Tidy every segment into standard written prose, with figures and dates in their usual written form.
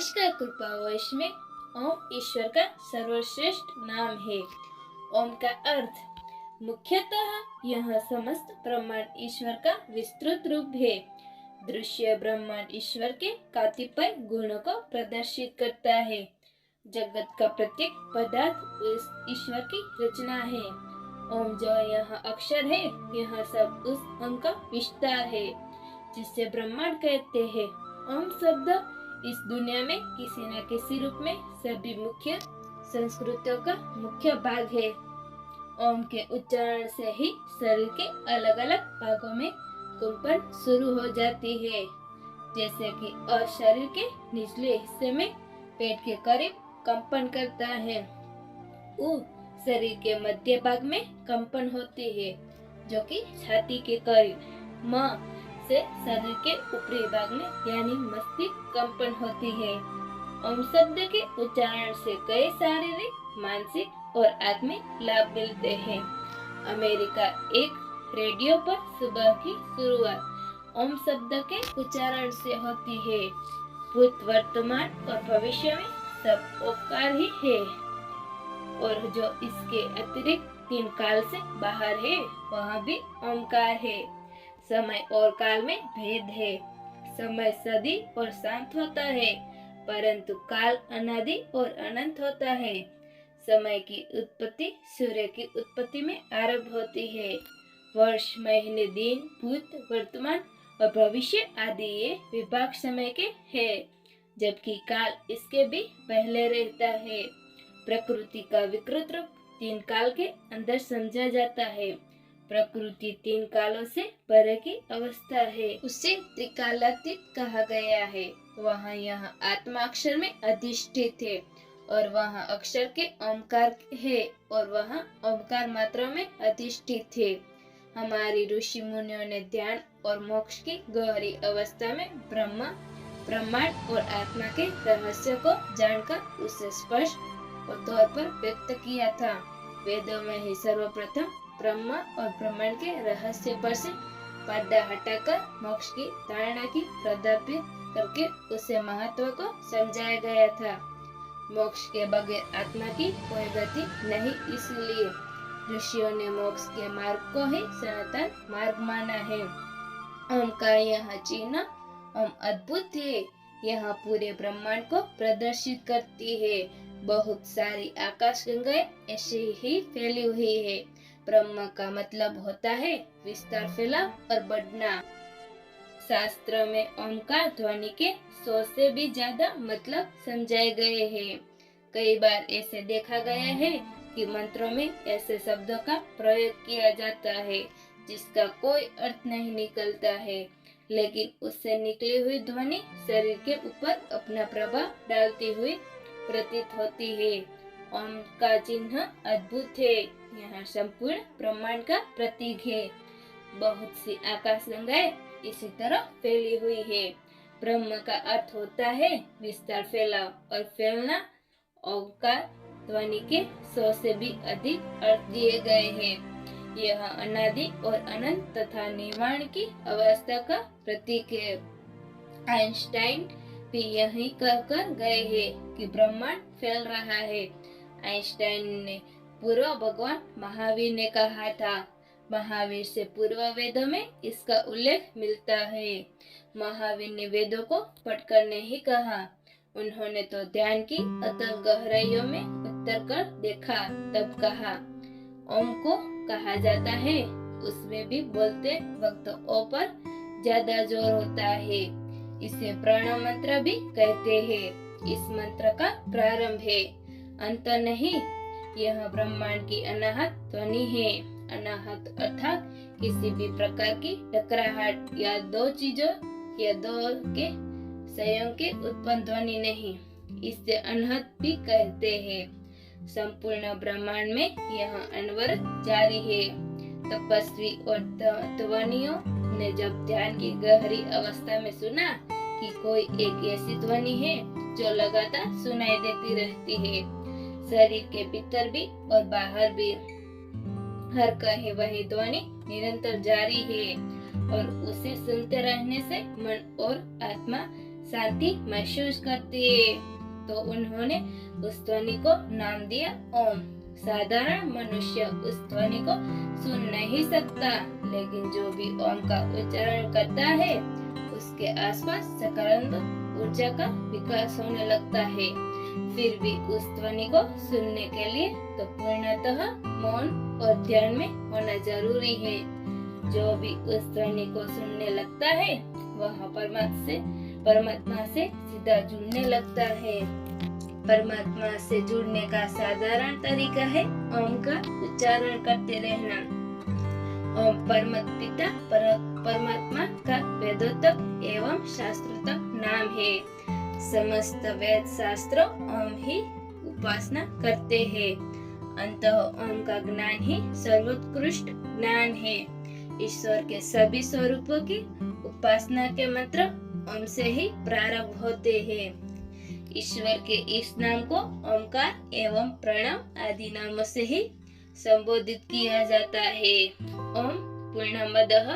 नमस्कार कृपावश में ओम ईश्वर का सर्वश्रेष्ठ नाम है। ओम का अर्थ मुख्यतः यह समस्त ब्रह्मांड ईश्वर का विस्तृत रूप है। दृश्य ब्रह्मांड ईश्वर के कतिपय गुणों को प्रदर्शित करता है। जगत का प्रत्येक पदार्थ उस ईश्वर की रचना है। ओम जो यह अक्षर है, यह सब उस ओम का विस्तार है जिसे ब्रह्मांड कहते हैं। ओम शब्द इस दुनिया में किसी न किसी रूप में सभी मुख्य संस्कृतियों का मुख्य भाग है। ओम के उच्चारण से ही शरीर के अलग अलग भागों में कंपन शुरू हो जाती है। जैसे कि शरीर के निचले हिस्से में पेट के करीब कंपन करता है। उ शरीर के मध्य भाग में कंपन होती है जो कि छाती के करीब। म से शरीर के ऊपरी भाग में यानी मस्तिष्क कंपन होती है। ओम शब्द के उच्चारण से कई शारीरिक, मानसिक और आत्मिक लाभ मिलते हैं। अमेरिका एक रेडियो पर सुबह की शुरुआत ओम शब्द के उच्चारण से होती है। भूत, वर्तमान और भविष्य में सब ओंकार ही है और जो इसके अतिरिक्त 3 काल से बाहर है वहाँ भी ओंकार है। समय और काल में भेद है। समय सदी और शांत होता है, परंतु काल अनादि और अनंत होता है। समय की उत्पत्ति सूर्य की उत्पत्ति में आरंभ होती है। वर्ष, महीने, दिन, भूत, वर्तमान और भविष्य आदि ये विभाग समय के हैं, जबकि काल इसके भी पहले रहता है। प्रकृति का विकृत रूप 3 काल के अंदर समझा जाता है। प्रकृति 3 कालों से परे की अवस्था है, उसे त्रिकालातीत कहा गया है। वहाँ यह आत्मा अक्षर में अधिष्ठित है और वहाँ अक्षर के ओंकार है और वहाँ ओंकार मात्रा में अधिष्ठित है। हमारी ऋषि मुनियों ने ध्यान और मोक्ष की गहरी अवस्था में ब्रह्मा, ब्रह्मांड और आत्मा के रहस्य को जानकर उसे स्पष्ट तौर पर व्यक्त किया था। वेदों में ही सर्वप्रथम ब्रह्मा और ब्रह्मांड के रहस्य पर से पर्दा हटाकर मोक्ष की धारणा की प्रदर्शित करके उसे महत्व को समझाया गया था। मोक्ष के बगैर आत्मा की कोई गति नहीं, इसलिए ऋषियों ने मोक्ष के मार्ग को ही सनातन मार्ग माना है। ओम का यह चिन्ह ओम अद्भुत है। यह पूरे ब्रह्मांड को प्रदर्शित करती है। बहुत सारी आकाश गंगाएं ऐसे ही फैली हुई है। ब्रह्म का मतलब होता है विस्तार, फैलाव और बढ़ना। शास्त्र में ओंकार ध्वनि के 100 से भी ज्यादा मतलब समझाए गए हैं। कई बार ऐसे देखा गया है कि मंत्रों में ऐसे शब्दों का प्रयोग किया जाता है जिसका कोई अर्थ नहीं निकलता है, लेकिन उससे निकली हुई ध्वनि शरीर के ऊपर अपना प्रभाव डालती हुई प्रतीत होती है। ओम का चिन्ह अद्भुत है। यह संपूर्ण ब्रह्मांड का प्रतीक है। बहुत सी आकाश गंगाएं इसी तरह फैली हुई है। ब्रह्म का अर्थ होता है विस्तार, फैलाव और फैलना। ओंकार ध्वनि के 100 से भी अधिक अर्थ दिए गए हैं। यह अनादि और अनंत तथा निर्वाण की अवस्था का प्रतीक है। आइंस्टाइन भी यही कहकर गए हैं कि ब्रह्मांड फैल रहा है। आइंस्टाइन ने पूर्व भगवान महावीर ने कहा था। महावीर से पूर्व वेदों में इसका उल्लेख मिलता है। महावीर ने वेदों को पढ़कर नहीं कहा, उन्होंने तो ध्यान की अतल गहराइयों में उतर कर देखा, तब कहा। ओम को कहा जाता है, उसमें भी बोलते वक्त ओ पर ज्यादा जोर होता है। इसे प्रणव मंत्र भी कहते हैं। इस मंत्र का प्रारंभ है, अंत नहीं। यह ब्रह्मांड की अनाहत ध्वनि है। अनाहत अर्थात किसी भी प्रकार की टकराहट या दो चीजों या दो के संयोग के उत्पन्न ध्वनि नहीं। इसे अनहत भी कहते हैं। संपूर्ण ब्रह्मांड में यह अनवरत जारी है। तपस्वी और ध्वनियों ने जब ध्यान की गहरी अवस्था में सुना कि कोई एक ऐसी ध्वनि है जो लगातार सुनाई देती रहती है, शरीर के भीतर भी और बाहर भी, हर कहीं वही ध्वनि निरंतर जारी है और उसे सुनते रहने से मन और आत्मा शांति महसूस करती है। तो उन्होंने उस ध्वनि को नाम दिया ओम। साधारण मनुष्य उस ध्वनि को सुन नहीं सकता, लेकिन जो भी ओम का उच्चारण करता है उसके आसपास सकारात्मक ऊर्जा का विकास होने लगता है। फिर भी उस ध्वनि को सुनने के लिए तो पूर्णतः मौन और ध्यान में होना जरूरी है। जो भी उस ध्वनि को सुनने लगता है वह परमात्मा से सीधा जुड़ने लगता है। परमात्मा से जुड़ने का साधारण तरीका है ओम का उच्चारण करते रहना। ओम परमपिता परमात्मा का वेदोत्तम एवं शास्त्रोत्तम नाम है। समस्त वेद शास्त्र ओम ही उपासना करते हैं। अंततः ओम का ज्ञान ही सर्वोत्कृष्ट ज्ञान है। ईश्वर के सभी स्वरूपों की उपासना के मंत्र ओम से ही प्रारंभ होते हैं। ईश्वर के इस नाम को ओमकार एवं प्रणव आदि नामों से ही संबोधित किया जाता है। ओम पूर्णमदः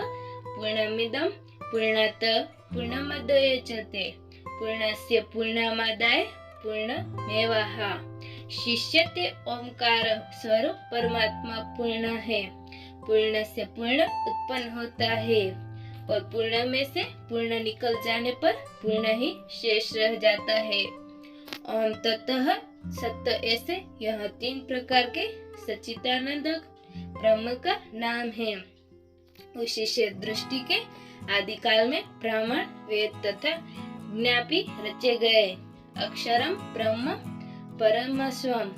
पूर्णमिदं पूर्णात् पूर्णमुदच्यते पूर्णस्य पूर्णमादाय पूर्णमेवावशिष्यते। शिष्यते ओमकार स्वरूप परमात्मा पूर्ण है। पूर्ण से पूर्ण उत्पन्न होता है और पूर्ण में से पूर्ण निकल जाने पर पूर्ण ही शेष रह जाता है। ओम ततः सत्य ऐसे यह 3 प्रकार के सच्चिदानंद ब्रह्म का नाम है। उसी से दृष्टि के आदि काल में ब्राह्मण वेद तथा ज्ञापी रचे गए। अक्षरम ब्रह्म परमस्वम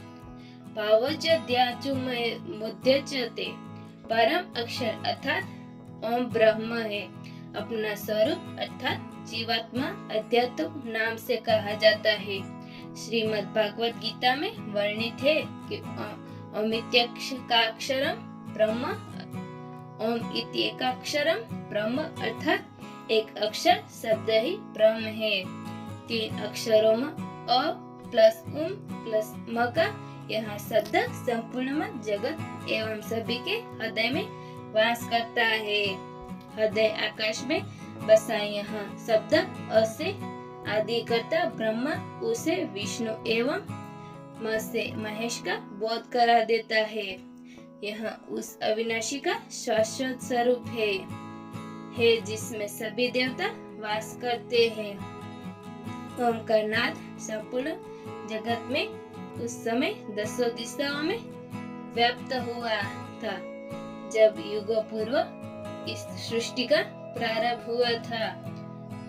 भावोच्चाद्याचु मुद्यच्यते। परम अक्षर अर्थात ओम ब्रह्म है। अपना स्वरूप अर्थात जीवात्मा अध्यात्म नाम से कहा जाता है। श्रीमद् भागवत गीता में वर्णित है कि ओमित्यक्षरम ब्रह्म, ओम इति एकाक्षरम ब्रह्म अर्थात एक अक्षर शब्द ही ब्रह्म है। 3 अक्षरों में अ प्लस उम प्लस म का यह शब्द संपूर्ण जगत एवं सभी के हृदय में वास करता है। हृदय आकाश में बसा यह शब्द अ से आदि करता ब्रह्मा, उसे विष्णु एवं म से महेश का बोध करा देता है। यह उस अविनाशी का शाश्वत स्वरूप है जिसमें सभी देवता वास करते हैं। ओम का नाद संपूर्ण जगत में उस समय 10 दिशाओं में व्याप्त हुआ था। जब युगों पूर्व इस सृष्टि का प्रारंभ हुआ था,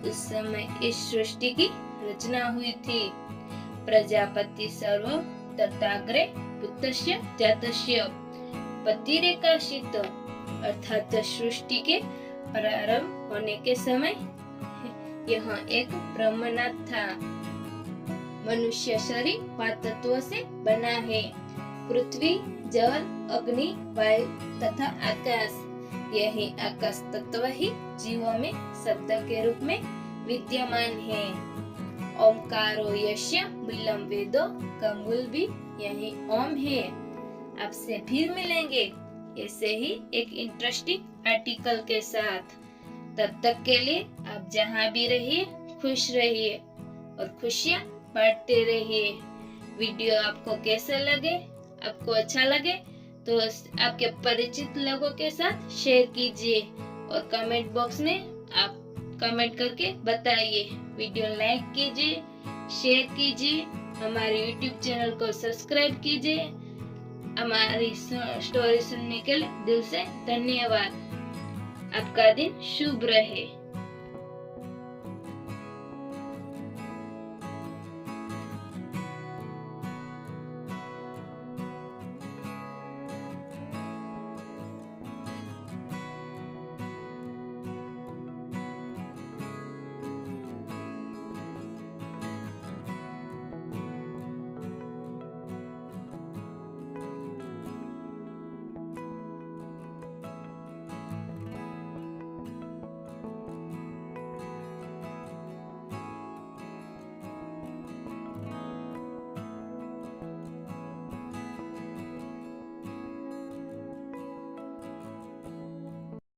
उस समय इस सृष्टि की रचना हुई थी। प्रजापति सर्व तथाग्रे पुत्रस्य जातस्य पतिरेकाशित अर्थात सृष्टि के प्रारंभ होने के समय यह एक ब्रह्मनाथ था। मनुष्य शरीर 5 तत्वों से बना है। पृथ्वी, जल, अग्नि, वायु तथा आकाश। यही आकाश तत्व ही जीवों में शब्द के रूप में विद्यमान है। ओमकारो यस्य मूलम वेदो का मूल भी यही ओम है। आपसे फिर मिलेंगे ऐसे ही एक इंटरेस्टिंग आर्टिकल के साथ। तब तक के लिए आप जहाँ भी रहिए खुश रहिए और खुशियाँ बांटते रहिए। वीडियो आपको कैसा लगे, आपको अच्छा लगे तो आपके परिचित लोगों के साथ शेयर कीजिए और कमेंट बॉक्स में आप कमेंट करके बताइए। वीडियो लाइक कीजिए, शेयर कीजिए, हमारे YouTube चैनल को सब्सक्राइब कीजिए। हमारी स्टोरी सुनने के लिए दिल से धन्यवाद। आपका दिन शुभ रहे।